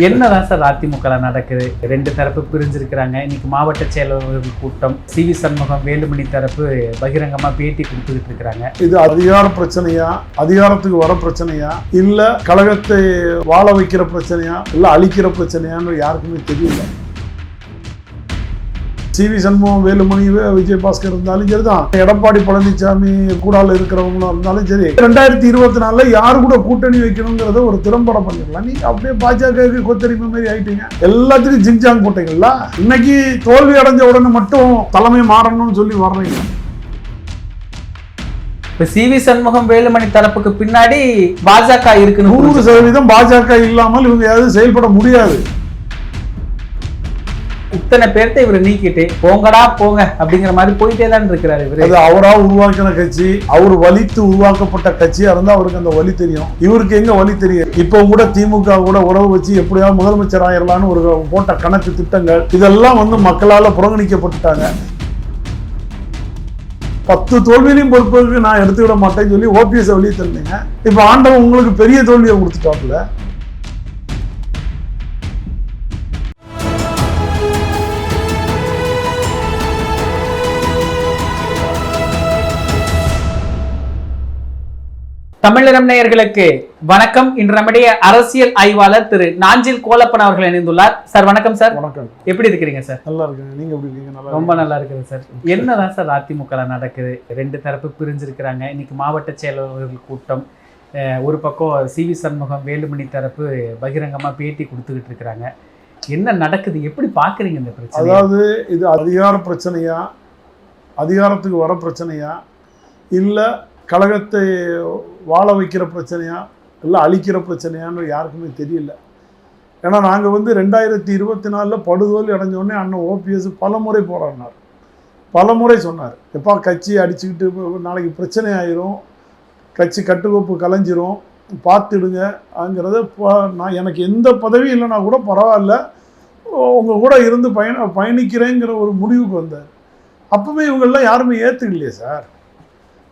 என்னதான் சார் அதிமுக நடக்குது? ரெண்டு தரப்பு பிரிஞ்சிருக்கிறாங்க. இன்னைக்கு மாவட்ட செயலாளர்கள் கூட்டம், சிவி சண்முகம், வேலுமணி தரப்பு பகிரங்கமா பேட்டி கொடுத்துக்கிட்டு இருக்கிறாங்க. இது அதிகார பிரச்சனையா, அதிகாரத்துக்கு வர பிரச்சனையா, இல்ல கழகத்தை வாழ வைக்கிற பிரச்சனையா, இல்ல அழிக்கிற பிரச்சனையான்னு யாருக்குமே தெரியல. சிவி சண்முகம், வேலுமணி, விஜயபாஸ்கர் இருந்தாலும் சரிதான், எடப்பாடி பழனிசாமி கூடால இருக்கிறவங்களும் இருந்தாலும் சரி, 2024 யாரு கூட கூட்டணி வைக்கணுங்கிறத ஒரு திறம்பட பண்ணிடலாம். நீங்க அப்படியே பாஜக கொத்தரிமை மாதிரி ஆயிட்டீங்க. எல்லாத்துக்கும் ஜிங்ஜாங் போட்டீங்களா? இன்னைக்கு தோல்வி அடைஞ்ச உடனே மட்டும் தலைமை மாறணும்னு சொல்லி வர்றீங்க. இப்ப சிவி சண்முகம், வேலுமணி தரப்புக்கு பின்னாடி பாஜக இருக்கு. 100% பாஜக இல்லாமல் இவங்க யாரும் செயல்பட முடியாது. இத்தனை பேர்த்த இவரை நீக்கிட்டு போங்கடா போங்க அப்படிங்கிற மாதிரி போயிட்டே தான் இருக்கிறாரு. அது அவரா உருவாக்கின கட்சி, அவர் வலித்து உருவாக்கப்பட்ட கட்சியா இருந்தா அவருக்கு அந்த வலி தெரியும். இவருக்கு எங்க வலி தெரியும்? இப்போ கூட திமுக கூட உறவு வச்சு எப்படியாவது முதலமைச்சர் ஆயிரலான்னு ஒரு போட்ட கணக்கு திட்டங்கள் இதெல்லாம் மக்களால புறக்கணிக்கப்பட்டுட்டாங்க. 10 தோல்வியிலையும் பொறுப்புக்கு நான் எடுத்துக்கிட மாட்டேன்னு சொல்லி ஓபிஎஸ் வெளியே தந்தீங்க. இப்ப ஆண்டவன் உங்களுக்கு பெரிய தோல்வியை கொடுத்துட்டாப்புல. தமிழரம் நேயர்களுக்கு வணக்கம். இன்று நம்முடைய அரசியல் ஆய்வாளர் திரு நாஞ்சில் கோலப்பன் அவர்கள் இணைந்துள்ளார். சார் வணக்கம். சார் வணக்கம். எப்படி இருக்கிறீங்க சார்? நல்லா இருக்கேன். நீங்க எப்படி இருக்கீங்க? ரொம்ப நல்லா இருக்குது சார். என்னதான் சார் அதிமுக நடக்குது? ரெண்டு தரப்பு பிரிஞ்சிருக்கிறாங்க. இன்னைக்கு மாவட்ட செயலாளர்கள் கூட்டம், ஒரு பக்கம் சிவி சண்முகம், வேலுமணி தரப்பு பகிரங்கமா பேட்டி கொடுத்துக்கிட்டு இருக்கிறாங்க. என்ன நடக்குது? எப்படி பாக்குறீங்க இந்த பிரச்சனை? அதாவது இது அதிகார பிரச்சனையா, அதிகாரத்துக்கு வர பிரச்சனையா, இல்ல கழகத்தை வாழ வைக்கிற பிரச்சனையா, இல்லை அழிக்கிற பிரச்சனையான்னு யாருக்குமே தெரியல. ஏன்னா நாங்கள் 2024 படுதோல்வி அடைஞ்சோடனே அண்ணன் ஓபிஎஸ் பலமுறை போராடினார், பலமுறை சொன்னார், எப்பா கட்சியை அடிச்சுக்கிட்டு நாளைக்கு பிரச்சனை ஆயிரும், கட்சி கட்டுக்கோப்பு கலைஞ்சிரும், பார்த்துடுங்கிறத. நான் எனக்கு எந்த பதவி இல்லைன்னா கூட பரவாயில்ல, உங்கள் கூட இருந்து பயணிக்கிறேங்கிற ஒரு முடிவுக்கு வந்தார். அப்போவே இவங்கெல்லாம் யாருமே ஏற்றுக்கலையே சார்.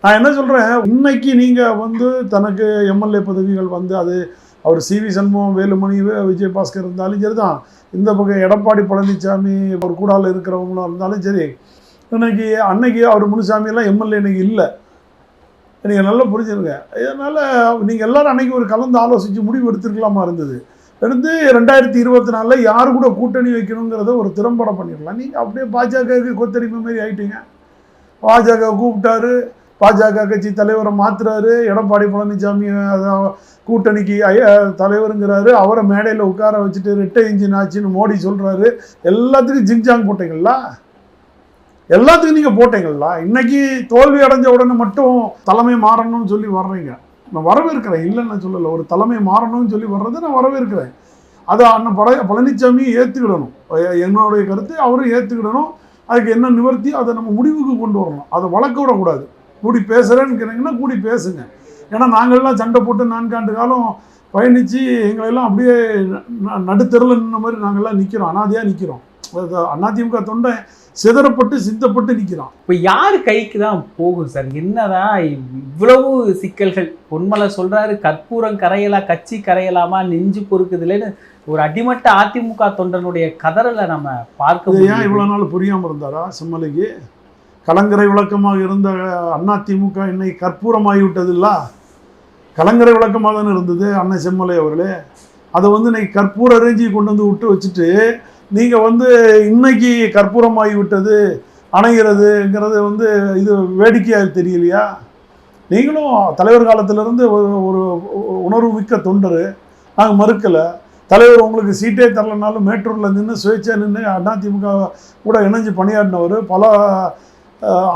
நான் என்ன சொல்கிறேன், இன்னைக்கு நீங்கள் தனக்கு எம்எல்ஏ பதவிகள் அது அவர் சிவி சண்முகம், வேலுமணி, விஜயபாஸ்கர் இருந்தாலும் சரி தான், இந்த பக்கம் எடப்பாடி பழனிசாமி ஒரு கூடால இருக்கிறவங்களும் இருந்தாலும் சரி, அன்னைக்கு அவர் முனுசாமியெல்லாம் எம்எல்ஏ இன்னைக்கு இல்லை. நீங்கள் நல்லா புரிஞ்சுருங்க. இதனால் நீங்கள் எல்லோரும் அன்னைக்கு ஒரு கலந்து ஆலோசித்து முடிவு எடுத்துருக்கலாமா இருந்தது. எடுத்து 2024 யாரு கூட கூட்டணி வைக்கணுங்கிறத ஒரு திறம்பட பண்ணிடலாம். நீங்கள் அப்படியே பாஜக கொத்தரிமை மாதிரி ஆயிட்டீங்க. பாஜக கூப்பிட்டாரு, பாஜக கட்சி தலைவரை மாத்துறாரு, எடப்பாடி பழனிசாமி கூட்டணிக்கு தலைவருங்கிறாரு, அவரை மேடையில் உட்கார வச்சுட்டு ரெட்டை இன்ஜின் ஆச்சுன்னு மோடி சொல்றாரு. எல்லாத்துக்கும் ஜிங்ஜாங் போட்டீங்களா? எல்லாத்துக்கும் நீங்க போட்டீங்களா? இன்னைக்கு தோல்வி அடைஞ்ச உடனே மட்டும் தலைமை மாறணும்னு சொல்லி வர்றீங்க. நான் வரவேற்கிறேன், இல்லைன்னு நான் சொல்லலை. ஒரு தலைமை மாறணும்னு சொல்லி வர்றதை நான் வரவேற்கிறேன். அதை அண்ணன் பழனிசாமி ஏற்றுக்கிடணும். என்னுடைய கருத்து அவரும் ஏற்றுக்கிடணும். அதுக்கு என்ன நிவர்த்தி அதை நம்ம முடிவுக்கு கொண்டு வரணும். அதை வளர்க்க விடக்கூடாது. கூடி பேசுகிறேன்னு கூடி பேசுங்க. ஏன்னா நாங்கள்லாம் சண்டை போட்டு 4 ஆண்டு காலம் பயணித்து எங்களெல்லாம் அப்படியே நடுத்தெருவில் நின்ன மாதிரி நாங்கள்லாம் நிற்கிறோம், அனாதையாக நிற்கிறோம். அதிமுக தொண்டை சிதறப்பட்டு சிந்தப்பட்டு நிற்கிறோம். இப்போ யார் கைக்கு தான் போகும் சார்? என்னதான் இவ்வளவு சிக்கல்கள்? பொன்மலை சொல்கிறாரு, கற்பூரம் கரையலா, கட்சி கரையலாமா, நெஞ்சு பொறுக்குதுலேன்னு ஒரு அடிமட்ட அதிமுக தொண்டனுடைய கதறலை நம்ம பார்க்க. ஏன் இவ்வளோ நாள் புரியாமல் இருந்தாரா செம்மலைக்கு? கலங்கரை விளக்கமாக இருந்த அதிமுக இன்னைக்கு கற்பூரமாகிவிட்டது இல்ல? கலங்கரை விளக்கமாக தானே இருந்தது அண்ணன் செம்மலை அவர்களே. அதை இன்னைக்கு கற்பூர ரேஞ்சி கொண்டு விட்டு வச்சுட்டு நீங்கள் இன்னைக்கு கற்பூரமாகி விட்டது அணைகிறதுங்கிறது இது வேடிக்கையாக தெரியலையா? நீங்களும் தலைவர் காலத்திலேருந்து ஒரு உணர்வு மிக்க தொண்டர். நாங்கள் மறுக்கலை. தலைவர் உங்களுக்கு சீட்டே தரலனாலும் மேட்டூரில் நின்று சுயேட்சை நின்று அதிமுக கூட இணைஞ்சு பணியாடினவர், பல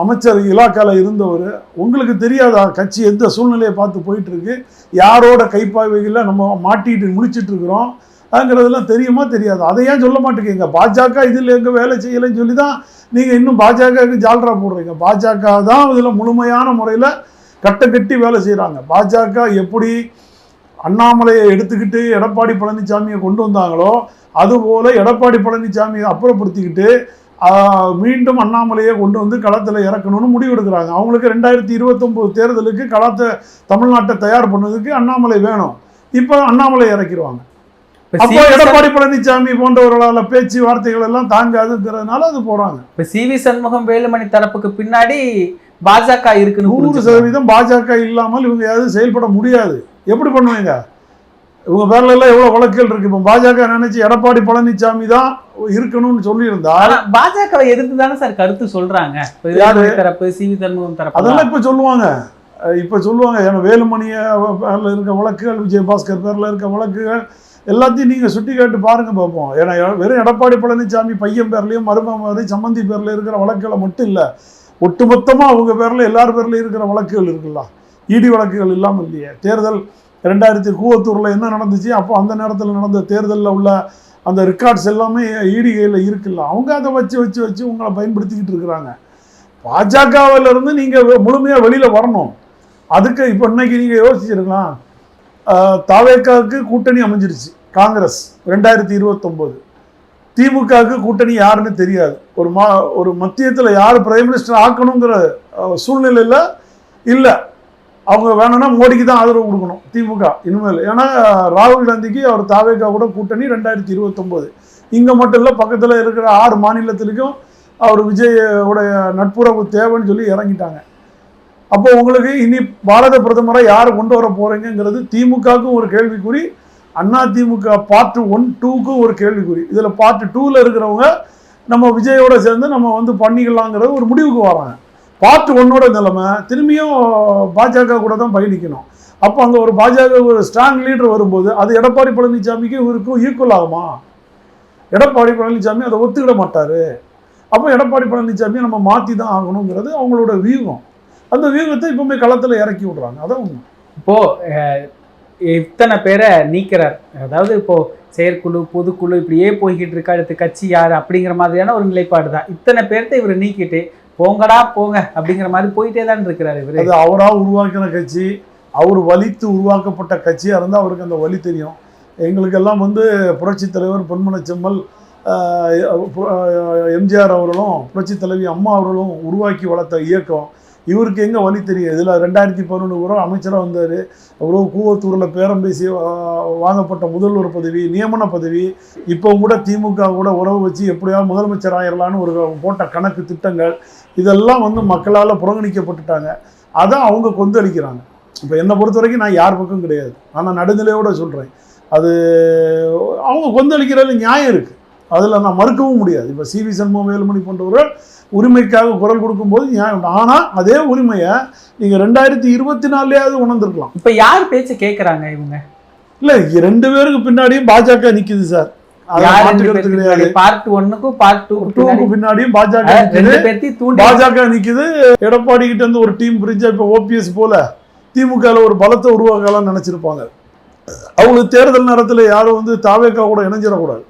அமைச்சர் இலாக்காவில் இருந்தவர். உங்களுக்கு தெரியாதா கட்சி எந்த சூழ்நிலையை பார்த்து போயிட்டுருக்கு, யாரோட கைப்பாய்வைகளில் நம்ம மாட்டிகிட்டு முடிச்சுட்டு இருக்கிறோம் அதுங்கிறதெல்லாம் தெரியுமா தெரியாது? அதை ஏன் சொல்ல மாட்டேங்க? பாஜக இதில் எங்கே வேலை செய்யலைன்னு சொல்லி தான் நீங்கள் இன்னும் பாஜகவுக்கு ஜால்ரா போடுறீங்க. பாஜக தான் இதில் முழுமையான முறையில் கட்டி வேலை செய்கிறாங்க. பாஜக எப்படி அண்ணாமலையை எடுத்துக்கிட்டு எடப்பாடி பழனிசாமியை கொண்டு வந்தாங்களோ அதுபோல் எடப்பாடி பழனிசாமியை அப்புறப்படுத்திக்கிட்டு மீண்டும் அண்ணாமலையை கொண்டு களத்தில் இறக்கணும்னு முடிவெடுக்கிறாங்க. அவங்களுக்கு 2029 தேர்தலுக்கு தமிழ்நாட்டை தயார் பண்ணதுக்கு அண்ணாமலை வேணும். இப்போ அண்ணாமலை இறக்கிடுவாங்க. அப்போ எடப்பாடி பழனிசாமி போன்றவர்களால பேச்சு வார்த்தைகள் எல்லாம் தாங்காதுங்கிறதுனால அது போறாங்க. இப்ப சிவி சண்முகம் வேலுமணி தரப்புக்கு பின்னாடி பாஜக இருக்குன்னு 100% பாஜக இல்லாமல் இவங்க எதுவும் செயல்பட முடியாது. எப்படி பண்ணுவாங்க? இவங்க பேர்ல எல்லாம் எவ்வளவு வழக்குகள் இருக்கு. இப்போ பாஜக நினைச்சு எடப்பாடி பழனிசாமி தான் இருக்கணும்னு சொல்லியிருந்தா பாஜகவை எதிர்த்து தானே சார் கருத்து சொல்றாங்க. தரப்பு சிவி சண்முகம் தரப்பு அதெல்லாம் இப்ப சொல்லுவாங்க. ஏன்னா வேலுமணிய பேர்ல இருக்க வழக்குகள், விஜயபாஸ்கர் பேர்ல இருக்க வழக்குகள் எல்லாத்தையும் நீங்க சுட்டி காட்டு பாருங்க பார்ப்போம். ஏன்னா வெறும் எடப்பாடி பழனிசாமி பையன் பேர்லயும் மருமகன் சம்பந்தி பேர்ல இருக்கிற வழக்குகளை மட்டும் இல்ல, ஒட்டுமொத்தமா அவங்க பேர்ல எல்லார் பேர்ல இருக்கிற வழக்குகள் இருக்குல்ல. இடி வழக்குகள் இல்லாமல் இல்லையே. தேர்தல் 2000 கூவத்தூர்ல என்ன நடந்துச்சு, அப்போ அந்த நேரத்தில் நடந்த தேர்தலில் உள்ள அந்த ரெக்கார்ட்ஸ் எல்லாமே இடி கையில் இருக்குல்ல. அவங்க அதை வச்சு உங்களை பயன்படுத்திக்கிட்டு இருக்கிறாங்க. பாஜகவில் இருந்து நீங்க முழுமையா வெளியில வரணும். அதுக்கு இப்போ இன்னைக்கு நீங்க யோசிச்சிருக்கலாம். தாவேக்காவுக்கு கூட்டணி அமைஞ்சிருச்சு காங்கிரஸ் 2029. திமுகவுக்கு கூட்டணி யாருன்னு தெரியாது. ஒரு மத்தியத்தில் யார் பிரைம் மினிஸ்டர் ஆக்கணுங்கிற சூழ்நிலையில் இல்லை. அவங்க வேணும்னா மோடிக்கு தான் ஆதரவு கொடுக்கணும் திமுக இனிமேல். ஏன்னா ராகுல் காந்திக்கு அவர் தாவேக்கா கூட கூட்டணி 2029. இங்கே மட்டும் இல்லை, பக்கத்தில் இருக்கிற 6 மாநிலத்திலையும் அவர் விஜயோடைய நட்புறவு தேவைன்னு சொல்லி இறங்கிட்டாங்க. அப்போ உங்களுக்கு இனி பாரத பிரதமரை யாரை கொண்டு வர போறீங்கிறது திமுகவுக்கும் ஒரு கேள்விக்குறி, அண்ணா திமுக பார்ட் 1, 2க்கும் ஒரு கேள்விக்குறி. இதில் பார்ட் 2ல இருக்கிறவங்க நம்ம விஜயோட சேர்ந்து நம்ம பண்ணிக்கலாங்கிறது ஒரு முடிவுக்கு வராங்க. பார்ட் 1ஓட நிலைமை திரும்பியும் பாஜக கூட தான் பயணிக்கணும். அப்போ அங்கே ஒரு பாஜக ஒரு ஸ்ட்ராங் லீடர் வரும்போது அது எடப்பாடி பழனிசாமிக்கு இவருக்கும் ஈக்குவல் ஆகுமா? எடப்பாடி பழனிசாமி அதை ஒத்துக்கிட மாட்டார். அப்போ எடப்பாடி பழனிசாமியை நம்ம மாற்றி தான் ஆகணுங்கிறது அவங்களோட வியூகம். அந்த வியூகத்தை இப்பவுமே களத்தில் இறக்கி விடுறாங்க. அதான் உண்மை. இப்போ இத்தனை பேரை நீக்கிறார். அதாவது இப்போ செயற்குழு பொதுக்குழு இப்படியே போய்கிட்டு இருக்கா, அடுத்து கட்சி யார் அப்படிங்கிற மாதிரியான ஒரு நிலைப்பாடு தான். இத்தனை பேர்த்த இவர் நீக்கிட்டு போங்கடா போங்க அப்படிங்கிற மாதிரி போயிட்டே தான் இருக்கிறாரு இவர். அது அவரா உருவாக்கின கட்சி, அவர் வலித்து உருவாக்கப்பட்ட கட்சியாக இருந்தால் அவருக்கு அந்த வலி தெரியும். எங்களுக்கெல்லாம் புரட்சி தலைவர் பொன்மனச்செம்மல் எம்ஜிஆர் அவர்களும் புரட்சி தலைவி அம்மா அவர்களும் உருவாக்கி வளர்த்த இயக்கம். இவருக்கு எங்கே வழி தெரியும்? இதில் 2011 கூட அமைச்சராக வந்தார். அவ்வளோ கூவத்தூரில் பேரம் பேசி வாங்கப்பட்ட முதல்வர் பதவி, நியமன பதவி. இப்போ கூட திமுக கூட உறவு வச்சு எப்படியாவது முதலமைச்சர் ஆயிடலான்னு ஒரு போட்ட கணக்கு திட்டங்கள் இதெல்லாம் மக்களால் புறக்கணிக்கப்பட்டுட்டாங்க. அதை அவங்க கொந்தளிக்கிறாங்க. இப்போ என்னை பொறுத்த வரைக்கும் நான் யார் பக்கம் கிடையாது, ஆனால் நடுநிலையோட சொல்கிறேன். அது அவங்க கொந்தளிக்கிறதுல நியாயம் இருக்குது, அதில் நான் மறுக்கவும் முடியாது. இப்போ சிவி சண்முகம் வேலுமணி போன்றவர்கள் உரிமைக்காக குரல் கொடுக்கும்போது நியாயம். ஆனால் அதே உரிமையை நீங்கள் 2024 உணர்ந்துருக்கலாம். இப்போ யார் பேச்சு கேட்குறாங்க இவங்க? இல்லை, 2 பேருக்கு பின்னாடியும் பாஜக நிற்குது சார். பார்ட் 1க்கும் பார்ட் 2க்கும் பின்னாடியும் பாஜக நிக்குது. எடப்பாடி கிட்ட இருந்து ஒரு டீம் பிரிஞ்சா இப்ப ஓபிஎஸ் போல திமுக ஒரு பலத்தை உருவாக்கலாம் நினைச்சிருப்பாங்க. அவங்களுக்கு தேர்தல் நேரத்தில் யாரும் தாவேக்கா கூட இணைஞ்சிடக்கூடாது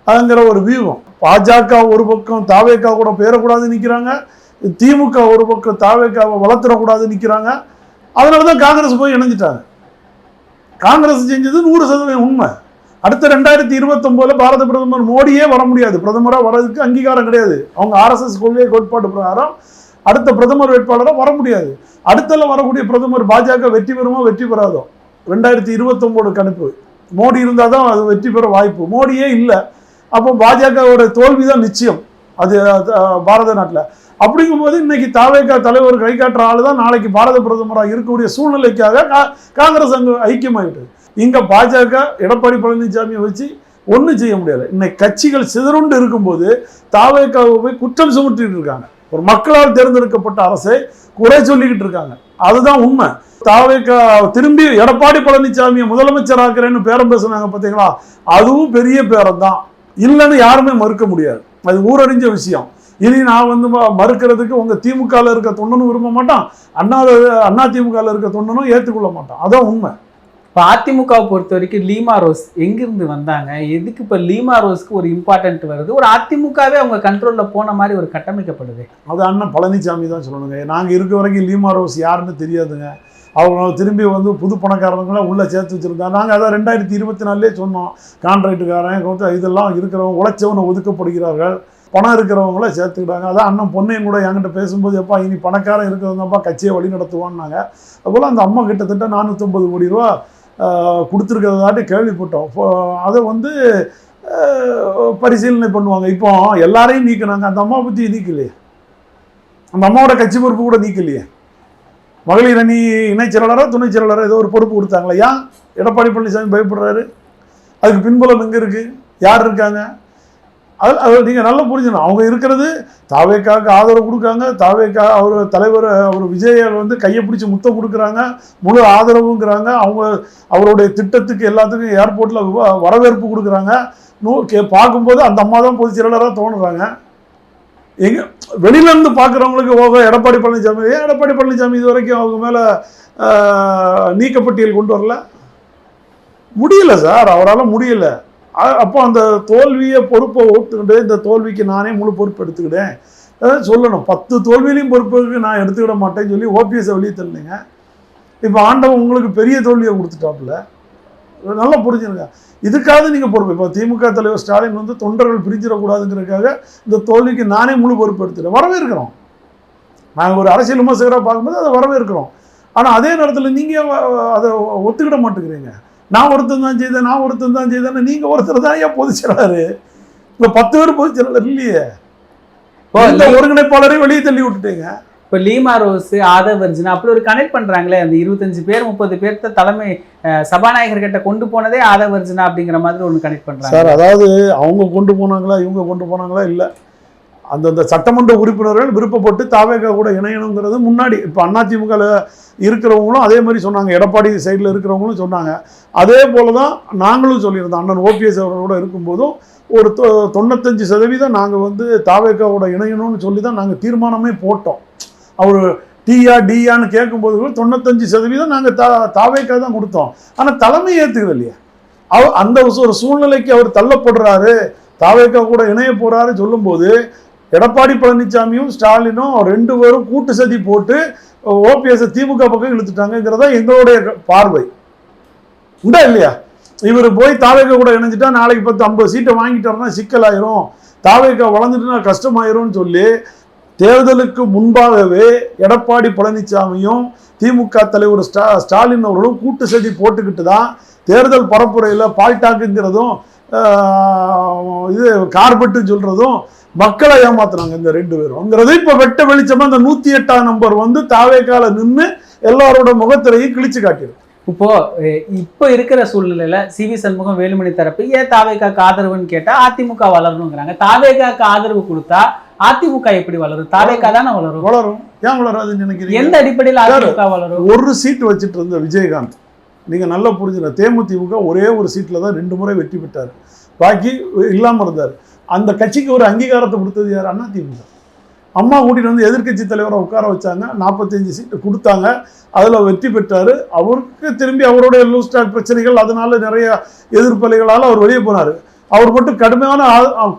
அதுங்கிற ஒரு வியூகம். பாஜக ஒரு பக்கம் தாவேக்கா கூட பேரக்கூடாது நிற்கிறாங்க, திமுக ஒரு பக்கம் தாவேக்காவை வளர்த்துடக்கூடாது நிற்கிறாங்க. அதனாலதான் காங்கிரஸ் போய் இணைஞ்சிட்டாங்க. காங்கிரஸ் செஞ்சது 100% உண்மை. அடுத்த 2029 பாரத பிரதமர் மோடியே வர முடியாது. பிரதமராக வர்றதுக்கு அங்கீகாரம் கிடையாது. அவங்க RSS கொள்கை கோட்பாடு பிரகாரம் அடுத்த பிரதமர் வேட்பாளராக வர முடியாது. அடுத்தல வரக்கூடிய பிரதமர் பாஜக வெற்றி பெறுமோ வெற்றி பெறாதோ 2029 கணிப்பு. மோடி இருந்தால் தான் அது வெற்றி பெற வாய்ப்பு. மோடியே இல்லை. அப்போ பாஜகவோட தோல்விதான் நிச்சயம் அது பாரத நாட்டில். அப்படிங்கும்போது இன்னைக்கு தாவேகா தலைவர் கை காட்டுற ஆளு தான் நாளைக்கு பாரத பிரதமராக இருக்கக்கூடிய சூழ்நிலைக்காக காங்கிரஸ் அங்கே ஐக்கியமாகிட்டது. இங்க பாஜக எடப்பாடி பழனிசாமியை வச்சு ஒன்றும் செய்ய முடியாது. இன்னைக்கு கட்சிகள் சிதறுண்டு இருக்கும்போது தாவேக்காவை போய் குற்றம் சுமத்திட்டு இருக்காங்க. ஒரு மக்களால் தேர்ந்தெடுக்கப்பட்ட அரசை குறை சொல்லிக்கிட்டு இருக்காங்க. அதுதான் உண்மை. தாவேக்கா திரும்பி எடப்பாடி பழனிசாமியை முதலமைச்சர் ஆக்குறேன்னு பேரம் பேசுனாங்க பார்த்தீங்களா, அதுவும் பெரிய பேரம் தான், இல்லைன்னு யாருமே மறுக்க முடியாது. அது ஊரறிஞ்ச விஷயம். இனி நான் மறுக்கிறதுக்கு உங்க திமுகவில் இருக்க தொண்டனும் விரும்ப மாட்டான், அண்ணா திமுகவில் இருக்க தொண்டனும் ஏற்றுக்கொள்ள மாட்டான். அதான் உண்மை. இப்போ அதிமுகவை பொறுத்த வரைக்கும் லீமா ரோஸ் எங்கிருந்து வந்தாங்க, எதுக்கு இப்போ லீமா ரோஸ்க்கு ஒரு இம்பார்ட்டன்ட் வருது? ஒரு அதிமுகவே அவங்க கண்ட்ரோலில் போன மாதிரி ஒரு கட்டமைக்கப்படுது. அது அண்ணன் பழனிசாமி தான் சொல்லணுங்க. நாங்கள் இருக்க வரைக்கும் லீமா ரோஸ் யாருன்னு தெரியாதுங்க. அவங்க திரும்பி புது பணக்காரங்களாம் உள்ளே சேர்த்து வச்சுருந்தாங்க. நாங்கள் அதை 2024 சொன்னோம். கான்ட்ராக்டுக்காரன் இதெல்லாம் இருக்கிறவங்க உழைச்சவனை ஒதுக்கப்படுகிறார்கள், பணம் இருக்கிறவங்கள சேர்த்துக்கிட்டாங்க. அதான் அண்ணன் பொன்னையன் கூட என்கிட்ட பேசும்போது, எப்பா இனி பணக்காரன் இருக்கிறவங்கப்பா கட்சியை வழி நடத்துவான்னாங்க. அதுபோல் அந்த அம்மா கிட்டத்தட்ட 450 கோடி ரூபா கொடுத்துருக்கிறதாட்டி கேள்விப்பட்டோம். அதை வந்து பரிசீலனை பண்ணுவாங்க. இப்போ எல்லாரையும் நீக்கினாங்க, அந்த அம்மா பற்றி நீக்கலையே, அந்த அம்மாவோட கட்சி பொறுப்பு கூட நீக்கலையே. மகளிர் அணி இணைச் செயலாளராக துணைச் செயலாளராக ஏதோ ஒரு பொறுப்பு கொடுத்தாங்களா? ஏன் எடப்பாடி பழனிசாமி பயப்படுறாரு? அதுக்கு பின்புலம் எங்கே இருக்குது, யார் இருக்காங்க? அது நீங்கள் நல்லா புரிஞ்சுக்கணும். அவங்க இருக்கிறது தாவேக்காவுக்கு ஆதரவு கொடுக்காங்க, தாவேக்கா அவர் தலைவர் அவர் விஜயை வந்து கையை பிடிச்சி முத்தம் கொடுக்குறாங்க, முழு ஆதரவுங்கிறாங்க. அவருடைய திட்டத்துக்கு எல்லாத்துக்கும் ஏர்போர்ட்டில் வரவேற்பு கொடுக்குறாங்க. பார்க்கும்போது அந்த அம்மா தான் பொதுச் செயலாளராக தோணுறாங்க. எங்கே வெளியிலேருந்து பார்க்குறவங்களுக்கு எடப்பாடி பழனிசாமி, ஏன் எடப்பாடி பழனிசாமி இது வரைக்கும் அவங்க மேலே நீக்கப்பட்டியல் கொண்டு வரல? முடியல சார், அவரால் முடியல. அப்போ அந்த தோல்வியை பொறுப்பை ஒத்துக்கிட்டு இந்த தோல்விக்கு நானே முழு பொறுப்பு எடுத்துக்கிட்டேன் சொல்லணும். 10 தோல்வியிலையும் பொறுப்புக்கு நான் எடுத்துக்கிட மாட்டேன்னு சொல்லி ஓபிஎஸை வெளியே தள்ளுங்க. இப்போ ஆண்டவன் உங்களுக்கு பெரிய தோல்வியை கொடுத்துட்டாப்புல, நல்லா புரிஞ்சுருங்க. இதுக்காக நீங்கள் பொறுப்பு. இப்போ திமுக தலைவர் ஸ்டாலின் வந்து தொண்டர்கள் பிரிஞ்சிடக்கூடாதுங்கிறதுக்காக இந்த தோல்விக்கு நானே முழு பொறுப்பு எடுத்துக்கிறேன். வரவேற்கிறோம், நாங்கள் ஒரு அரசியல் விமர்சகராக பார்க்கும்போது அதை வரவேற்கிறோம். ஆனால் அதே நேரத்தில் நீங்கள் அதை ஒத்துக்கிட மாட்டேங்கிறீங்க. நான் ஒருத்தன் தான் செய்தேன்னு நீங்கள் ஒருத்தர் தான் ஏன் பொதுச் செயலாளர்? இப்போ 10 பேர் பொதுச் செயலாளர் இல்லையே, இந்த ஒருங்கிணைப்பாளரையும் வெளியே தள்ளி விட்டுட்டீங்க. இப்போ லீமா ரோஸ், ஆதவ் அர்ஜுனா அப்படி ஒரு கனெக்ட் பண்ணுறாங்களே, அந்த 25 பேர் 30 பேர்த்த தலைமை சபாநாயகர்கிட்ட கொண்டு போனதே ஆதவ் அர்ஜுனா அப்படிங்கிற மாதிரி ஒன்று கனெக்ட் பண்ணுறாங்க சார். அதாவது அவங்க கொண்டு போனாங்களா இவங்க கொண்டு போனாங்களா இல்லை, அந்தந்த சட்டமன்ற உறுப்பினர்கள் விருப்பப்பட்டு தாவேகா கூட இணையணுங்கிறது முன்னாடி. இப்போ அதிமுக இருக்கிறவங்களும் அதே மாதிரி சொன்னாங்க, எடப்பாடி சைடில் இருக்கிறவங்களும் சொன்னாங்க. அதே போல தான் நாங்களும் சொல்லியிருந்தோம். அண்ணன் ஓபிஎஸ் அவர்களோட இருக்கும்போதும் ஒரு 95% நாங்கள் வந்து தாவேகாவோட இணையணும்னு சொல்லி தான் நாங்கள் தீர்மானமே போட்டோம். அவர் டிஆ டிஆன்னு கேட்கும்போது 95% நாங்கள் தாவேகா தான் கொடுத்தோம். ஆனால் தலைமை ஏற்றுக்கிறது இல்லையா? அந்த ஒரு சூழ்நிலைக்கு அவர் தள்ளப்படுறாரு, தாவேகா கூட இணைய போறாரு சொல்லும்போது எடப்பாடி பழனிசாமியும் ஸ்டாலினும் 2 பேரும் கூட்டு சதி போட்டு ஓபிஎஸ் திமுக பக்கம் இழுத்துட்டாங்கிறதா எங்களுடைய பார்வை. உண்டா இல்லையா? இவர் போய் தாவேகா கூட இணைஞ்சிட்டா நாளைக்கு 10-50 சீட்டை வாங்கிட்டாருன்னா சிக்கலாயிரும், தாவேகா வளர்ந்துட்டுனா கஷ்டமாயிரும்னு சொல்லி தேர்தலுக்கு முன்பாகவே எடப்பாடி பழனிசாமியும் திமுக தலைவர் ஸ்டாலின் அவர்களும் கூட்டு சதி போட்டுக்கிட்டு தான் தேர்தல் பரப்புரையில் பால்டாக்குங்கிறதும் இது கார்பெட்டு சொல்றதும் மக்களை ஏமாத்துறாங்க இந்த 2 பேரும்ங்கிறது இப்போ வெட்ட வெளிச்சமா அந்த 108ஆம் நம்பர் வந்து தாவேகால நின்று எல்லாரோட முகத்திரையும் கிழிச்சு காட்டிடும். இப்போ இருக்கிற சூழ்நிலையில சிவி சண்முகம், வேலுமணி தரப்பு ஏன் தாவேகாக்கு ஆதரவுன்னு கேட்டா அதிமுக வளரணுங்கிறாங்க. தாவேகாக்கு ஆதரவு கொடுத்தா அதிமுக எப்படி வளரும்? தாவேகா தானே வளரும். ஏன் வளராதுன்னு நினைக்கிறீங்க? எந்த அடிப்படையில் அதிமுக வளரும்? ஒரு சீட் வச்சுட்டு இருந்த விஜயகாந்த், நீங்க நல்லா புரிஞ்சுங்க, தேமுதிமுக ஒரே ஒரு சீட்ல தான் 2 முறை வெற்றி பெற்றார், பாக்கி இல்லாம இருந்தார். அந்த கட்சிக்கு ஒரு அங்கீகாரத்தை கொடுத்தது யார்? அதிமுக. அம்மா கூட்டிட்டு வந்து எதிர்கட்சி தலைவரை உட்கார வச்சாங்க, 45 சீட்டு கொடுத்தாங்க, அதில் வெற்றி பெற்றார். அவருக்கு திரும்பி அவருடைய லூஸ் டாக் பிரச்சனைகள், அதனால நிறைய எதிர்ப்பலைகளால் அவர் வெளியே போனார். அவர் மட்டும் கடுமையான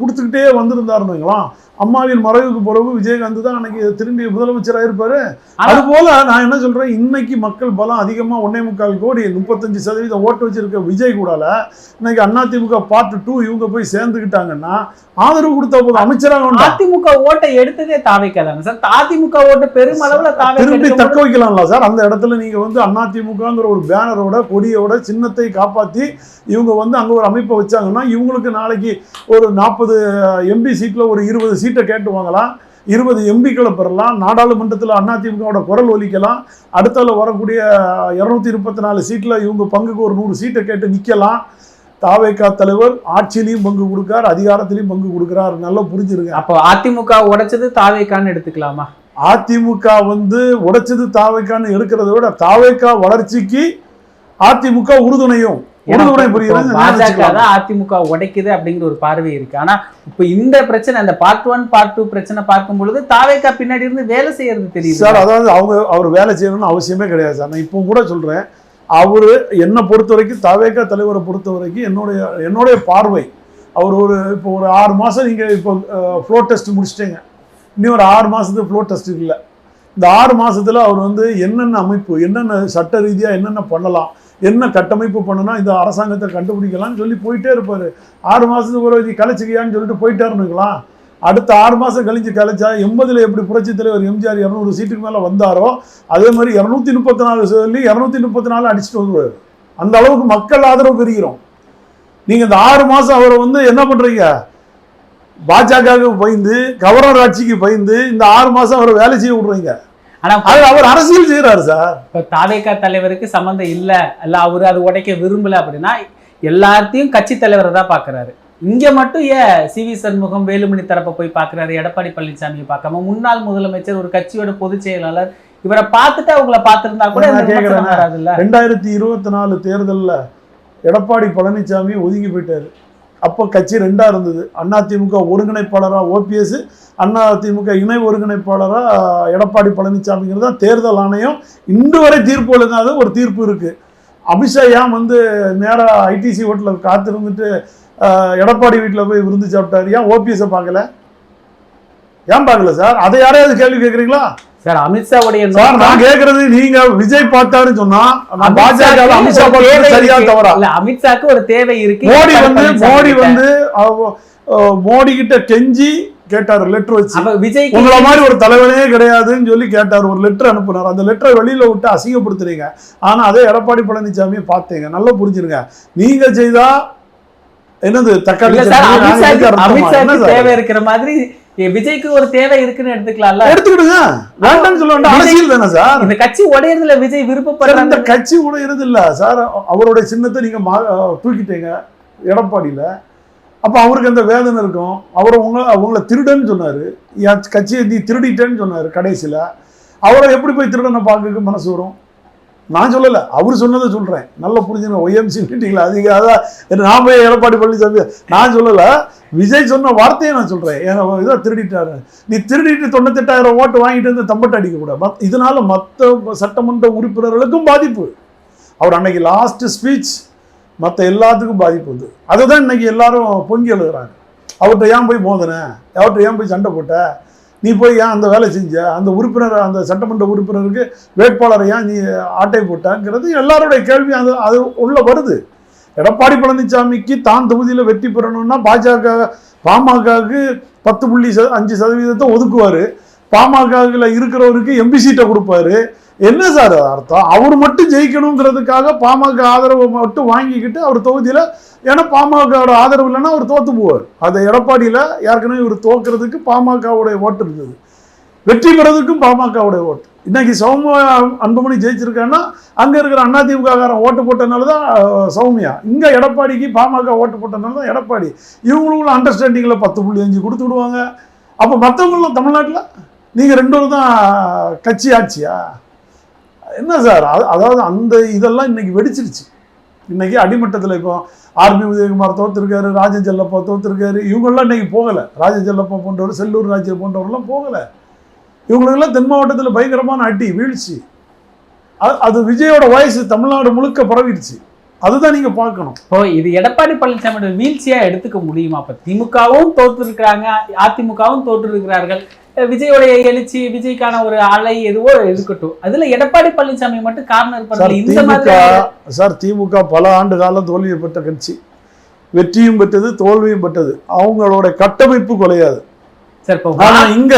கொடுத்துக்கிட்டே வந்திருந்தாருங்களா, அம்மாவின் மறைவுக்கு பிறகு விஜயகாந்த் தான் அன்னைக்கு திரும்பி முதலமைச்சராக இருப்பாரு. அது போல நான் என்ன சொல்றேன், இன்னைக்கு மக்கள் பலம் அதிகமா 1.25 கோடி 35% ஓட்டு வச்சிருக்க விஜய் கூடால இன்னைக்கு அதிமுக பார்ட் 2 இவங்க போய் சேர்ந்துக்கிட்டாங்கன்னா ஆதரவு கொடுத்த போது அமைச்சராக அதிமுக ஓட்டை எடுத்ததே தாவேகா தானே சார். அதிமுக ஓட்டு பெருமளவுல திரும்பி தக்க வைக்கலாம்ல சார். அந்த இடத்துல நீங்க வந்து அதிமுகங்கிற ஒரு பேனரோட கொடியோட சின்னத்தை காப்பாத்தி இவங்க வந்து அங்க ஒரு அமைப்பை வச்சாங்கன்னா இவங்களுக்கு நாளைக்கு ஒரு 40 எம்பி சீட்ல ஒரு 20 சீட்டை கேட்டு வாங்கலாம், 20 எம்பிக்களை பெறலாம், நாடாளுமன்றத்தில் அதிமுகவோட குரல் ஒலிக்கலாம், அடுத்தால வரக்கூடிய 224 சீட்டில் இவங்க பங்குக்கு ஒரு 100 சீட்டை கேட்டு நிற்கலாம். தாவேகா தலைவர் ஆட்சியிலையும் பங்கு கொடுக்கார், அதிகாரத்திலையும் பங்கு கொடுக்கிறார். நல்லா புரிஞ்சிருங்க. அப்போ அதிமுக உடைச்சது தாவேகான்னு எடுத்துக்கலாமா? அதிமுக வந்து உடைச்சது தாவேகான்னு எடுக்கிறத விட தாவேகா வளர்ச்சிக்கு அதிமுக உறுதுணையும் அதிமுக உடைக்குது அப்படிங்கிற ஒரு பார்வை இருக்கு. ஆனா இப்ப இந்த பிரச்சனை, அந்த பார்ட் 1 பார்ட் 2 பிரச்சனை பார்க்கும் பொழுது தாவேகா பின்னாடி இருந்து வேலை செய்யறது தெரியுது சார். அதாவது அவர் வேலை செய்யணும்னு அவசியமே கிடையாது சார். நான் இப்போ கூட சொல்றேன், அவரு என்னை பொறுத்த வரைக்கும், தாவேகா தலைவரை பொறுத்த வரைக்கும் என்னுடைய பார்வை, அவர் இப்போ ஒரு 6 மாசம் நீங்க இப்போ ஃப்ளோ டெஸ்ட் முடிச்சிட்டீங்க, இன்னும் ஒரு 6 மாசத்துக்கு ஃப்ளோ டெஸ்ட் இல்லை. இந்த 6 மாசத்துல அவர் வந்து என்னென்ன அமைப்பு, என்னென்ன சட்ட ரீதியா என்னென்ன பண்ணலாம், என்ன கட்டமைப்பு பண்ணனா இந்த அரசாங்கத்தை கண்டுபிடிக்கலாம்னு சொல்லி போயிட்டே இருப்பாரு. 6 மாசத்துக்கு ஒரு கலைச்சிக்கியான்னு சொல்லிட்டு போயிட்டாருன்னுங்களா. அடுத்த 6 மாசம் கழிஞ்சு கலைச்சா 80ல் எப்படி புரட்சி தலைவர் எம்ஜிஆர் 200 சீட்டுக்கு மேல வந்தாரோ அதே மாதிரி 234 சொல்லி 234 அடிச்சுட்டு வந்துருவாரு. அந்த அளவுக்கு மக்கள் ஆதரவு பெறுகிறோம். நீங்க இந்த 6 மாசம் அவரை வந்து என்ன பண்றீங்க, பாஜகவுக்கு பயந்து கவர்னர் ஆட்சிக்கு பயந்து இந்த 6 மாசம் அவரை வேலை செய்ய விடுறீங்க. ஆனா அவர் அரசியல் செய்யறாரு சார். இப்ப தாவேகா தலைவருக்கு சம்பந்தம் இல்ல அவரு அது உடைக்க விரும்பல அப்படின்னா எல்லாத்தையும் கட்சி தலைவரை தான் பாக்குறாரு. இங்க மட்டும் ஏன் சிவி சண்முகம் வேலுமணி தரப்பை போய் பாக்குறாரு, எடப்பாடி பழனிசாமியை பார்க்காம? முன்னாள் முதலமைச்சர், ஒரு கட்சியோட பொதுச் செயலாளர், இவரை பார்த்துட்டு அவங்கள பார்த்திருந்தா கூட 2024 தேர்தல்ல எடப்பாடி பழனிசாமி ஒதுங்கி போயிட்டாரு. அப்போ கட்சி 2ஆ இருந்தது. அதிமுக ஒருங்கிணைப்பாளரா OPS, அதிமுக இணை ஒருங்கிணைப்பாளரா எடப்பாடி பழனிசாமிங்கிறது தான் தேர்தல் ஆணையம் இன்று வரை தீர்ப்பு ஒழுங்காத ஒரு தீர்ப்பு இருக்கு. அமித்ஷா ஏன் வந்து நேராக ITC ஹோட்டலில் காத்திருந்துட்டு எடப்பாடி வீட்டில் போய் விருந்து சாப்பிட்டாரு? ஏன் OPS-ஐ பார்க்கல? ஏன் பார்க்கல சார்? அதை யாரையாவது கேள்வி கேட்குறீங்களா சார்? அமித்ஷாவுடைய நான் கேட்கறது, நீங்க விஜய் பார்த்தாருன்னு சொன்னா பாஜக அமித்ஷா சரியா தவறா? அமித்ஷாக்கு ஒரு தேவை இருக்கு. மோடி வந்து மோடி கிட்ட கெஞ்சி கேட்டாரு, லெட்டர் வச்சு. விஜய் உங்களை மாதிரி ஒரு தலைவனே கிடையாதுன்னு சொல்லி கேட்டாரு, ஒரு லெட்டர் அனுப்புனார். அந்த லெட்டரை வெளியில விட்டு அசிங்கப்படுத்துறீங்க. ஆனா அதே எடப்பாடி பழனிசாமியை பார்த்தீங்க, நல்லா புரிஞ்சுருங்க. நீங்க செய்தா என்னது தக்காளி தேவை இருக்கிற மாதிரி விஜய்க்கு ஒரு தேவை இருக்குன்னு எடுத்துக்கலாம்ல. எடுத்துக்கிடுங்க, வேண்டாம்னு சொல்ல வேண்டாம். அரசியல் தானே சார். இந்த கட்சி உடையறதுல விஜய் விருப்பப்படுற இந்த கட்சி உடையறது இல்ல சார். அவருடைய சின்னத்தை நீங்க தூக்கிட்டீங்க எடப்பாடியில. அப்ப அவருக்கு அந்த வேதனை இருக்கும். அவங்கள திருடன்னு சொன்னாரு, கட்சியை நீ திருடிட்டேன்னு சொன்னாரு. கடைசியில அவரை எப்படி போய் திருடனை பார்க்க மனசு வரும்? நான் சொல்லலை, அவர் சொன்னதை சொல்கிறேன், நல்லா புரிஞ்சுங்க. OMC மீட்டிங்கில் அதிக அதான் நான் போய் எடப்பாடி பழனிசாமி நான் சொல்லலை, விஜய் சொன்ன வார்த்தையை நான் சொல்கிறேன். இதை திருடிட்டாரு, நீ திருடிட்டு 98,000 ஓட்டு வாங்கிட்டு வந்து தம்பட்டு அடிக்கக்கூடாது. இதனால மற்ற சட்டமன்ற உறுப்பினர்களுக்கும் பாதிப்பு. அவர் அன்னைக்கு லாஸ்ட் ஸ்பீச் மற்ற எல்லாத்துக்கும் பாதிப்பு வந்து அதுதான் இன்னைக்கு எல்லாரும் பொங்கி எழுதுறாங்க. அவர்கிட்ட ஏன் போய் மோதினேன், அவர்கிட்ட ஏன் போய் சண்டை போட்ட, நீ போய் ஏன் அந்த வேலை செஞ்ச, அந்த உறுப்பினர் அந்த சட்டமன்ற உறுப்பினருக்கு வேட்பாளரை ஏன் நீ ஆட்டை போட்டாங்கிறது எல்லாருடைய கேள்வி. அது உள்ள வருது. எடப்பாடி பழனிசாமிக்கு தான் தொகுதியில் வெற்றி பெறணும்னா பாமகவுக்கு 10.5% ஒதுக்குவார். பாமகவில் இருக்கிறவருக்கு MP சீட்டை கொடுப்பாரு. என்ன சார் அர்த்தம்? அவர் மட்டும் ஜெயிக்கணுங்கிறதுக்காக பாமக ஆதரவை மட்டும் வாங்கிக்கிட்டு அவர் தொகுதியில், ஏன்னா பாமகவோட ஆதரவு இல்லைன்னா அவர் தோத்து போவார். அதை எடப்பாடியில் ஏற்கனவே இவர் தோக்கிறதுக்கு பாமகவுடைய ஓட்டு இருந்தது, வெற்றி பெறதுக்கும் பாமகவுடைய ஓட்டு. இன்னைக்கு சௌமியா அன்புமணி ஜெயிச்சிருக்காங்கன்னா அங்கே இருக்கிற அதிமுககாரன் ஓட்டு போட்டதுனால தான் சௌமியா, இங்கே எடப்பாடிக்கு பாமக ஓட்டு போட்டதுனால தான் எடப்பாடி. இவங்களுக்குள்ள அண்டர்ஸ்டாண்டிங்கில் 10.5 கொடுத்து விடுவாங்க. அப்போ மற்றவங்களும் தமிழ்நாட்டில் நீங்கள் 2 தான் கட்சி ஆட்சியா? என்ன சார்? அதாவது அந்த இதெல்லாம் இன்னைக்கு வெடிச்சிருச்சு. இன்னைக்கு அடிமட்டத்தில் இப்போ RB உதயகுமார் தோற்றுருக்காரு, ராஜன் செல்லப்பா தோற்றுருக்காரு. இவங்கெல்லாம் இன்னைக்கு போகலை. ராஜன் செல்லப்பா போன்றவர், செல்லூர் ராஜ்யம் போன்றவரெல்லாம் போகலை. இவங்களுக்கெல்லாம் தென் மாவட்டத்தில் பயங்கரமான அடி வீழ்ச்சி. அது விஜயோட வயசு தமிழ்நாடு முழுக்க பரவிடுச்சு. அதுதான் நீங்க பார்க்கணும். இப்போ இது எடப்பாடி பழனிசாமியோட வீழ்ச்சியா எடுத்துக்க முடியுமா? இப்ப திமுகவும் தோற்று இருக்கிறாங்க, அதிமுகவும் தோற்று இருக்கிறார்கள். விஜயோடைய எழுச்சி, விஜய்க்கான ஒரு அலை எதுவோ இருக்கட்டும், அதுல எடப்பாடி பழனிசாமி மட்டும் காரணம் இருப்பாரு. இந்த மாதிரி சார், திமுக பல ஆண்டு காலம் தோல்வியை பெற்ற கட்சி, வெற்றியும் பெற்றது தோல்வியும் பெற்றது. அவங்களோட கட்டமைப்பு குலையாது சார். ஆனா இங்க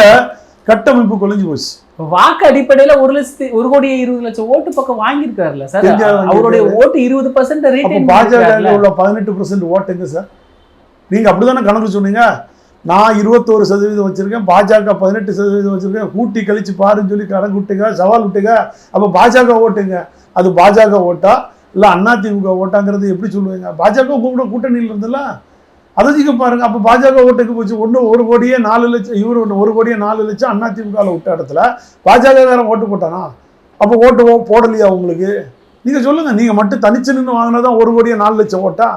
கட்டமைப்பு குலைஞ்சு போச்சு. வாக்கு அடிப்படையில 1,20,00,000 ஓட்டு பக்கம் வாங்கியிருக்காருல்ல சார். அவருடைய ஓட்டு 20%. பாஜக உள்ள 18% ஓட்டுங்க சார். நீங்க அப்படிதானே கணக்கு சொன்னீங்க. நான் 21% வச்சிருக்கேன், பாஜக 18% வச்சிருக்கேன், கூட்டி கழிச்சு பாருன்னு சொல்லி கணக்கு விட்டுங்க, சவால் விட்டுங்க. அப்ப பாஜக ஓட்டுங்க. அது பாஜக ஓட்டா இல்ல அதிமுக ஓட்டாங்கிறது எப்படி சொல்லுவீங்க? பாஜக கூட கூட்டணியில் இருந்தல அதை நீங்க பாருங்க. அப்ப பாஜக ஓட்டுக்கு போச்சு. 1,04,00,000 இவர் 1,04,00,000 அதிமுக விட்ட இடத்துல பாஜகக்காரன் ஓட்டு போட்டானா? அப்ப ஓட்டு போடலையா உங்களுக்கு? நீங்க சொல்லுங்க. நீங்க மட்டும் தனிச்சு நின்று வாங்கினதான் 1,04,00,000 ஓட்டா?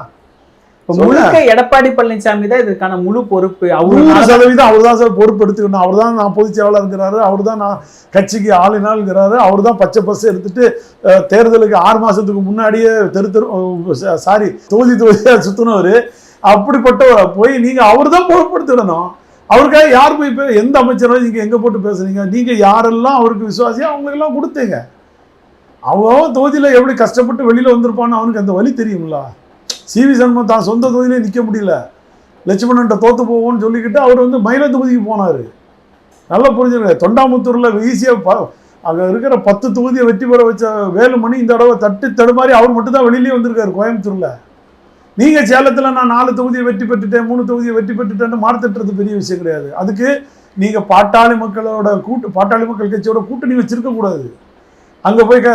முழுக்க எடப்பாடி பழனிசாமி தான் இதுக்கான முழு பொறுப்பு. 100% அவர் தான் சார் பொறுப்பு எடுத்துக்கணும். அவர் தான் நான் பொதுச் செயலாளர் இருக்கிறாரு, அவர் தான் நான் கட்சிக்கு ஆளினாள்ங்கிறாரு, அவர் தான் பச்சை பஸ் எடுத்துட்டு தேர்தலுக்கு 6 மாசத்துக்கு முன்னாடியே தொகுதியா சுத்தினவர். அப்படிப்பட்டவரை போய் நீங்க அவர் தான் பொறுப்படுத்திடணும். அவருக்காக யார் போய் எந்த அமைச்சரும் நீங்க எங்க போட்டு பேசுறீங்க? நீங்க யாரெல்லாம் அவருக்கு விசுவாசியா அவங்களுக்கெல்லாம் கொடுத்தீங்க. அவன் தொகுதியில எப்படி கஷ்டப்பட்டு வெளியில வந்திருப்பான்னு அவனுக்கு அந்த வழி தெரியுங்களா? சிவி சண்முகம் தான் சொந்த தொகுதியிலே நிற்க முடியல, லட்சுமணன்ட்ட தோத்து போவோம்னு சொல்லிக்கிட்டு அவர் மயில தொகுதிக்கு போனார். நல்லா புரிஞ்சுருங்க. தொண்டாமுத்தூரில் ஈஸியாக அங்கே இருக்கிற 10 தொகுதியை வெற்றி பெற வச்ச வேலுமணி இந்த தடவை தடுமாறி அவர் மட்டும் தான் வெளியிலேயே வந்திருக்காரு கோயம்புத்தூரில். நீங்கள் சேலத்தில் நான் 4 தொகுதியை வெற்றி பெற்றுட்டேன் 3 தொகுதியை வெற்றி பெற்றுட்டேன்னு மாறுத்தட்டுறது பெரிய விஷயம் கிடையாது. அதுக்கு நீங்கள் பாட்டாளி மக்கள் கட்சியோட கூட்டணி வச்சிருக்கக்கூடாது. அங்கே போய்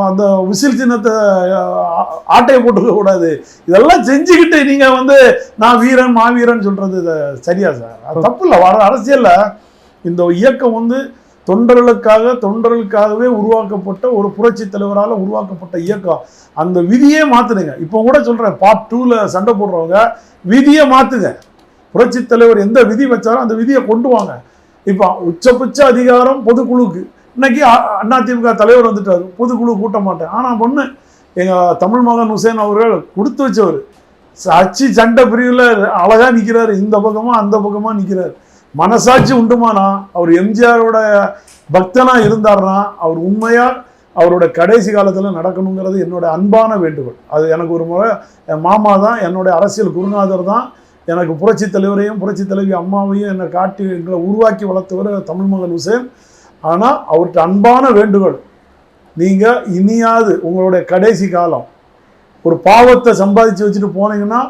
அந்த விசில் சின்னத்தை ஆட்டையை போட்டுக்க கூடாது. இதெல்லாம் செஞ்சுக்கிட்டு நீங்கள் வந்து நான் வீரன் மாவீரன் சொல்கிறது சரியா சார்? அது தப்பு இல்லை. வர அரசியலில் இந்த இயக்கம் வந்து தொண்டர்களுக்காகவே உருவாக்கப்பட்ட ஒரு புரட்சி தலைவரால் உருவாக்கப்பட்ட இயக்கம். அந்த விதியே மாற்றுதுங்க. இப்போ கூட சொல்கிறேன், பார்ட் 2ல் சண்டை போடுறவங்க விதியை மாற்றுங்க. புரட்சி தலைவர் எந்த விதி வச்சாரோ அந்த விதியை கொண்டு வாங்க. இப்போ உச்சபட்ச அதிகாரம் பொதுக்குழுக்கு. இன்னைக்கு அதிமுக தலைவர் வந்துட்டார், பொதுக்குழு கூட்ட மாட்டேன். ஆனால் பொண்ணு எங்கள் தமிழ் மகன் ஹுசேன் அவர்கள் கொடுத்து வச்சவர். அச்சு சண்டை பிரிவில் அழகாக நிற்கிறாரு, இந்த பக்கமாக அந்த பக்கமாக நிற்கிறார். மனசாட்சி உண்டுமானா அவர் எம்ஜிஆரோட பக்தனாக இருந்தார்னா அவர் உண்மையாக அவரோட கடைசி காலத்தில் நடக்கணுங்கிறது என்னோட அன்பான வேண்டுகோள். அது எனக்கு ஒரு முறை என் மாமா தான், என்னுடைய அரசியல் குருநாதர் தான். எனக்கு புரட்சி தலைவரையும் புரட்சி தலைவி அம்மாவையும் என்னை காட்டி எங்களை உருவாக்கி வளர்த்தவர் தமிழ் மகன் ஹுசேன். ஆனால் அவர்கிட்ட அன்பான வேண்டுகோள், நீங்கள் இனியாவது உங்களுடைய கடைசி காலம் ஒரு பாவத்தை சம்பாதிச்சு வச்சுட்டு போனீங்கன்னா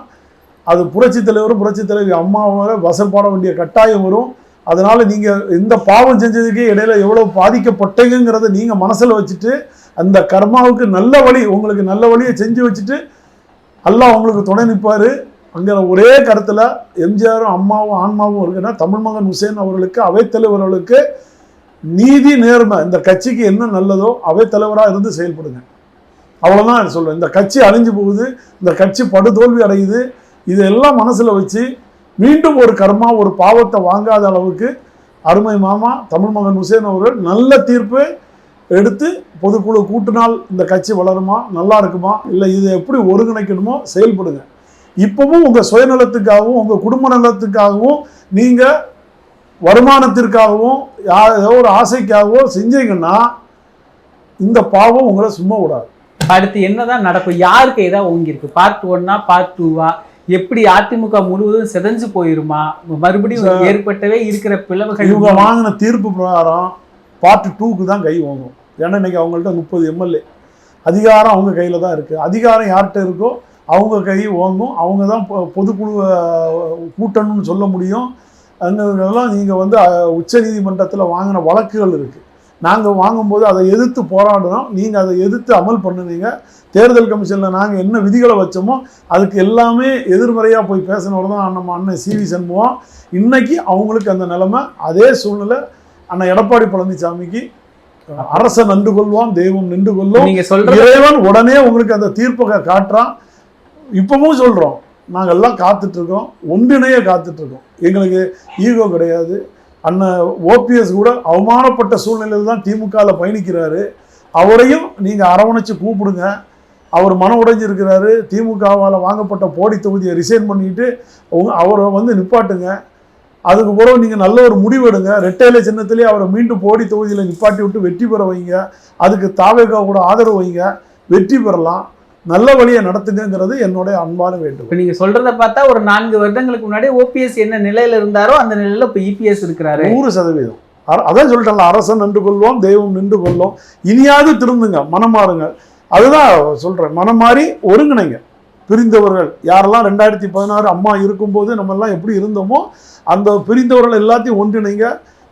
அது புரட்சி தலைவரும் புரட்சி தலைவி அம்மாவோட வசப்பாட வேண்டிய கட்டாயம் வரும். அதனால் நீங்கள் இந்த பாவம் செஞ்சதுக்கே இடையில எவ்வளோ பாதிக்கப்பட்டீங்கிறத நீங்கள் மனசில் வச்சுட்டு அந்த கர்மாவுக்கு நல்ல வழி, உங்களுக்கு நல்ல வழியை செஞ்சு வச்சுட்டு அல்லாஹ் உங்களுக்கு துணை நிற்பார். அங்கே ஒரே கருத்தில் எம்ஜிஆரும் அம்மாவும் ஆன்மாவும் இருக்குன்னா தமிழ் மகன் ஹுசேன் அவர்களுக்கு அவைத்தலைவர்களுக்கு நீதி நேர்மை இந்த கட்சிக்கு என்ன நல்லதோ அவைத்தலைவராக இருந்து செயல்படுங்க. அவ்வளோதான் சொல்லுவேன். இந்த கட்சி அழிஞ்சு போகுது, இந்த கட்சி படுதோல்வி அடையுது. இதெல்லாம் மனசில் வச்சு மீண்டும் ஒரு கர்மா ஒரு பாவத்தை வாங்காத அளவுக்கு அருமை மாமா தமிழ் மகன் ஹுசேன் அவர்கள் நல்ல தீர்ப்பு எடுத்து பொதுக்குழு கூட்டினால் இந்த கட்சி வளருமா, நல்லா இருக்குமா, இல்லை இதை எப்படி ஒருங்கிணைக்கணுமோ செயல்படுங்க. இப்பவும் உங்கள் சுயநலத்துக்காகவும் உங்கள் குடும்ப நலத்துக்காகவும் நீங்கள் வருமானத்திற்காகவும் ஏதோ ஒரு ஆசைக்காகவோ செஞ்சீங்கன்னா இந்த பாவம் உங்களை சும்மா விடாது. அடுத்து என்னதான் நடக்கும்? யாருக்கு ஏதாவது ஓங்கிருக்கு? Part 1ஆ part 2வா? எப்படி அதிமுக முழுவதும் சிதைஞ்சு போயிருமா? மறுபடியும் ஏற்பட்டவே இருக்கிற பிளவுகள் இவங்க வாங்கின தீர்ப்பு பிரகாரம் பார்ட் 2க்கு தான் கை வாங்கும். ஏன்னா இன்னைக்கு அவங்கள்ட்ட 30 எம்எல்ஏ அதிகாரம் அவங்க கையில் தான் இருக்குது. அதிகாரம் யார்கிட்ட இருக்கோ அவங்க கை வாங்கும். அவங்க தான் பொதுக்குழுவை கூட்டணும்னு சொல்ல முடியும். அங்கெல்லாம் நீங்கள் வந்து உச்ச நீதிமன்றத்தில் வாங்கின வழக்குகள் இருக்குது. நாங்கள் வாங்கும்போது அதை எதிர்த்து போராடினோம். நீங்கள் அதை எதிர்த்து அமல் பண்ணுவீங்க. தேர்தல் கமிஷனில் நாங்கள் என்ன விதிகளை வச்சோமோ அதுக்கு எல்லாமே எதிர்மறையாக போய் பேசினவர் தான் நம்ம அண்ணன் CV சண்முகம். இன்னைக்கு அவங்களுக்கு அந்த நிலைமை. அதே சூழ்நிலை அண்ணன் எடப்பாடி பழனிசாமிக்கு அரசன் நன்று கொள்வான் தெய்வம் நின்று கொள்ளும். இறைவன் உடனே உங்களுக்கு அந்த தீர்ப்பை காட்டுறான். இப்பவும் சொல்கிறோம், நாங்கள் எல்லாம் காத்துட்ருக்கோம், ஒன்றிணைய காத்துட்ருக்கோம். எங்களுக்கு ஈகோ கிடையாது. அண்ணன் OPS கூட அவமானப்பட்ட சூழ்நிலையில் தான் திமுகவில் பயணிக்கிறாரு. அவரையும் நீங்கள் அரவணைச்சு கூப்பிடுங்க. அவர் மன உடைஞ்சிருக்கிறாரு. திமுகவால் வாங்கப்பட்ட போடி தொகுதியை ரிசைன் பண்ணிட்டு அவரை வந்து நிப்பாட்டுங்க. அதுக்கு பிறகு நீங்கள் நல்ல ஒரு முடிவு எடுங்க. ரெட்டையிலை சின்னத்திலே அவரை மீண்டும் போடி தொகுதியில் நிப்பாட்டி விட்டு வெற்றி பெற வைங்க. அதுக்கு தாவேகா கூட ஆதரவு வைங்க. வெற்றி பெறலாம். நல்ல வழியை நடத்துங்கிறது என்னுடைய அன்பான வேண்டும். இப்போ நீங்கள் சொல்கிறத பார்த்தா ஒரு 4 வருடங்களுக்கு முன்னாடி OPS என்ன நிலையில் இருந்தாரோ அந்த நிலையில் இப்போ EPS இருக்கிறாரு. 100%. அதான் சொல்லிட்டேன்ல, அரசன் நின்று கொள்வோம் தெய்வம் நின்று கொள்வோம். இனியாவது திருந்துங்க, மனம் மாறுங்க. அதுதான் சொல்கிறேன், மனம் மாறி ஒருங்கிணைங்க. பிரிந்தவர்கள் யாரெல்லாம் 2016 அம்மா இருக்கும்போது நம்மெல்லாம் எப்படி இருந்தோமோ அந்த பிரிந்தவர்கள் எல்லாத்தையும் ஒன்றிணைங்க.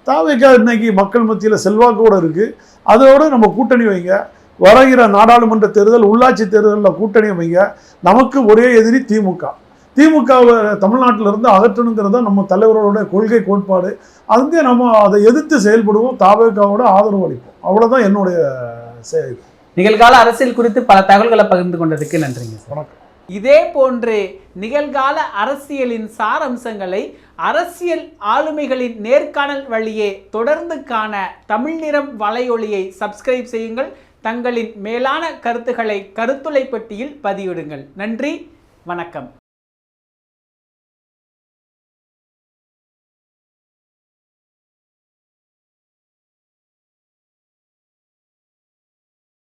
தாவேக்கா இன்னைக்கு மக்கள் மத்தியில் செல்வாக்கோடு இருக்குது. அதோட நம்ம கூட்டணி வைங்க. வருகிற நாடாளுமன்ற தேர்தல் உள்ளாட்சி தேர்தலில் கூட்டணி வைங்க. நமக்கு ஒரே எதிரி திமுகவை தமிழ்நாட்டிலிருந்து அகற்றணுங்கிறத நம்ம தலைவரோட கொள்கை கோட்பாடு. அங்கே நம்ம அதை எதிர்த்து செயல்படுவோம். தாவேக்காவோட ஆதரவு அளிப்போம். அவ்வளோதான் என்னுடைய செயல். நிகழ்கால அரசியல் குறித்து பல தகவல்களை பகிர்ந்து கொண்டதுக்கு நன்றிங்க. வணக்கம். இதே போன்று நிகழ்கால அரசியலின் சாரம்சங்களை அரசியல் ஆளுமைகளின் நேர்காணல் வழியே தொடர்ந்து காண தமிழ் நிறம் வலையொலியை சப்ஸ்கிரைப் செய்யுங்கள். தங்களின் மேலான கருத்துக்களை கருத்துளை பெட்டியில் பதிவிடுங்கள். நன்றி, வணக்கம்.